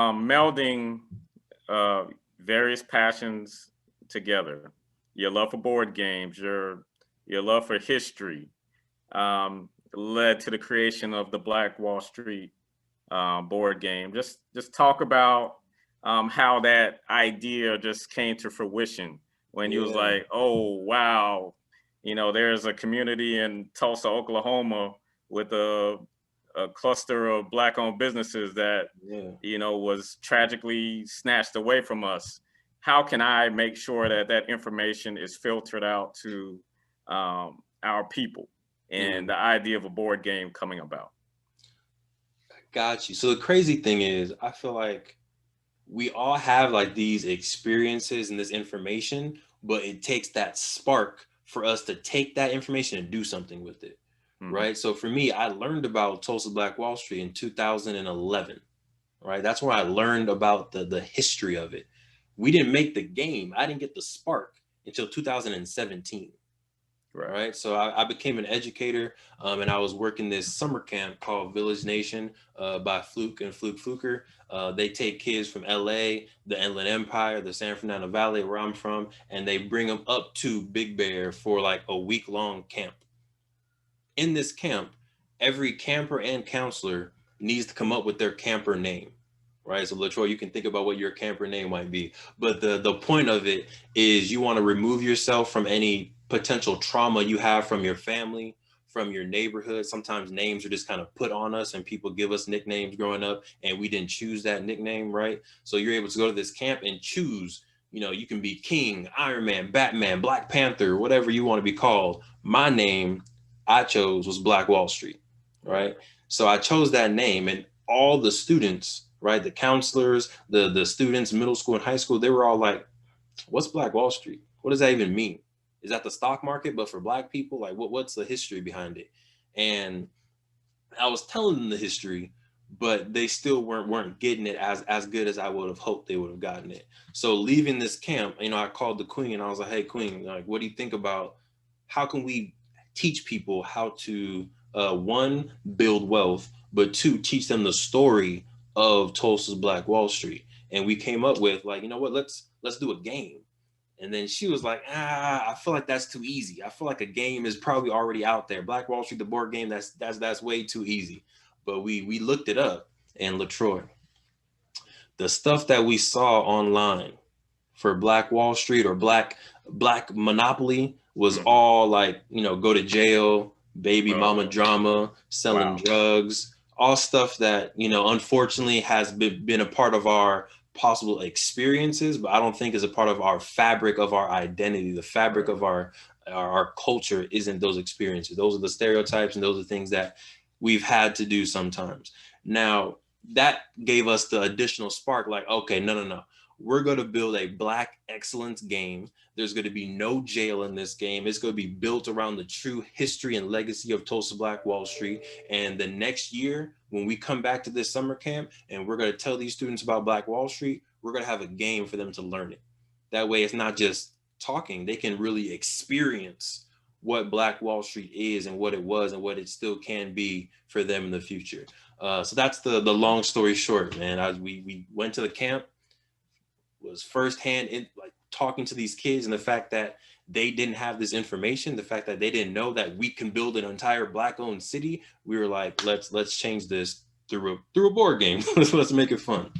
Melding uh, various passions together. Your love for board games, your love for history, led to the creation of the Black Wall Street board game. Just talk about how that idea just came to fruition when you was Yeah, like, oh wow, there's a community in Tulsa, Oklahoma, with a cluster of black-owned businesses that yeah. was tragically snatched away from us. How can I make sure that that information is filtered out to our people? And Mm, the idea of a board game coming about. got you. So the crazy thing is, I feel like we all have like these experiences and this information, but it takes that spark for us to take that information and do something with it. Hmm. Right. So for me, I learned about Tulsa Black Wall Street in 2011. Right. That's where I learned about the history of it. We didn't make the game. I didn't get the spark until 2017. Right. Right. So I became an educator, and I was working this summer camp called Village Nation by Fluke and Fluke Fluker. They take kids from LA, the Inland Empire, the San Fernando Valley, where I'm from, and they bring them up to Big Bear for like a week long camp. In this camp, every camper and counselor needs to come up with their camper name. Right. So Latroy, you can think about what your camper name might be. But the point of it is you want to remove yourself from any potential trauma you have from your family, from your neighborhood. Sometimes names are just kind of put on us and people give us nicknames growing up and we didn't choose that nickname, right? So you're able to go to this camp and choose, you can be King, Iron Man, Batman, Black Panther, whatever you want to be called. My name I chose was Black Wall Street, Right. right? So I chose that name, and all the students, right, the counselors, the students, middle school and high school, they were all like, "What's Black Wall Street? What does that even mean? Is that the stock market, but for Black people? Like, what's the history behind it?" And I was telling them the history, but they still weren't getting it as good as I would have hoped they would have gotten it. So leaving this camp, I called the queen and I was like, "Hey, queen, like, what do you think about how can we teach people how to one build wealth, but two teach them the story of Tulsa's Black Wall Street?" And we came up with like, you know what, let's do a game. And then she was like, I feel like that's too easy. I feel like a game is probably already out there. Black Wall Street, the board game, that's way too easy. But we looked it up, and Latroy, the stuff that we saw online for Black Wall Street or Black Monopoly was Hmm. all like, go to jail, baby mama Oh, drama, selling wow. drugs, all stuff that, unfortunately has been a part of our possible experiences, but I don't think is a part of our fabric of our identity. The fabric Right. of our culture isn't those experiences. Those are the stereotypes and those are things that we've had to do sometimes. Now, that gave us the additional spark like, okay, no, we're going to build a Black excellence game. There's going to be no jail in this game. It's going to be built around the true history and legacy of Tulsa Black Wall Street. And the next year, when we come back to this summer camp and we're going to tell these students about Black Wall Street, we're going to have a game for them to learn it. That way, it's not just talking, they can really experience what Black Wall Street is and what it was and what it still can be for them in the future. So that's the long story short, man. We went to the camp, was firsthand in like talking to these kids, and the fact that they didn't have this information, the fact that they didn't know that we can build an entire Black owned city. We were like, let's change this through a board game. Let's make it fun.